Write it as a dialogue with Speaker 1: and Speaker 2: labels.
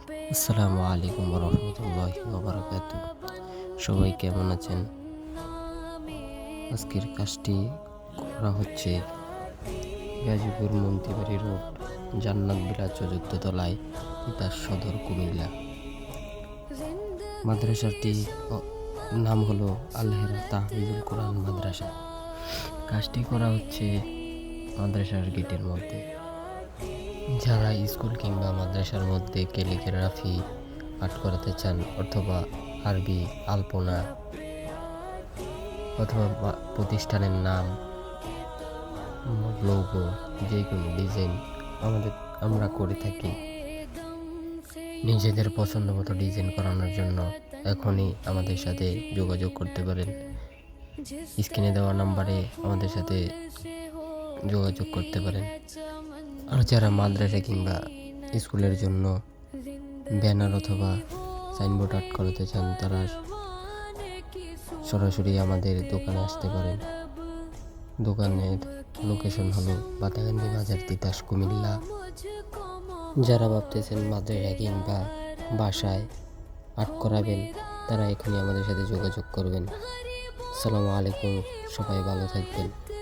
Speaker 1: আসসালামু আলাইকুম রহমতুল্লাহি ওবারাকাতুহ। সবাই কেমন আছেন? আজকের কাজটি করা হচ্ছে গাজীপুর মন্ত্রীবাড়ি রোড, জান্নাত বিলা চতুর্থ তলায়, তিতাস সদর, কুমিল্লা। মাদ্রাসাটি নাম হলো আল-হেরা তাহফিজুল কোরআন মাদ্রাসা। কাজটি করা হচ্ছে মাদ্রাসার গেটের মধ্যে। যারা স্কুল কিংবা মাদ্রাসার মধ্যে ক্যালিগ্রাফি পাঠ করাতে চান, অথবা আরবি, আলপনা, অথবা প্রতিষ্ঠানের নাম, লোগো, যে কোনো ডিজাইন আমরা করে থাকি। নিজেদের পছন্দ মতো ডিজাইন করানোর জন্য এখনই আমাদের সাথে যোগাযোগ করতে পারেন। স্ক্রিনে দেওয়া নাম্বারে আমাদের সাথে যোগাযোগ করতে পারেন। আর যারা মাদ্রাসা কিংবা স্কুলের জন্য ব্যানার অথবা সাইনবোর্ড আর্ট করাতে চান, তারা সরাসরি আমাদের দোকানে আসতে পারেন। দোকানের লোকেশন হলো বাতাগান্দি বাজার, তিতাস, কুমিল্লা। যারা ভাবতেছেন মাদ্রাসা কিংবা বাসায় আর্ট করাবেন, তারা এখনই আমাদের সাথে যোগাযোগ করবেন। আসসালামু আলাইকুম, সবাই ভালো থাকবেন।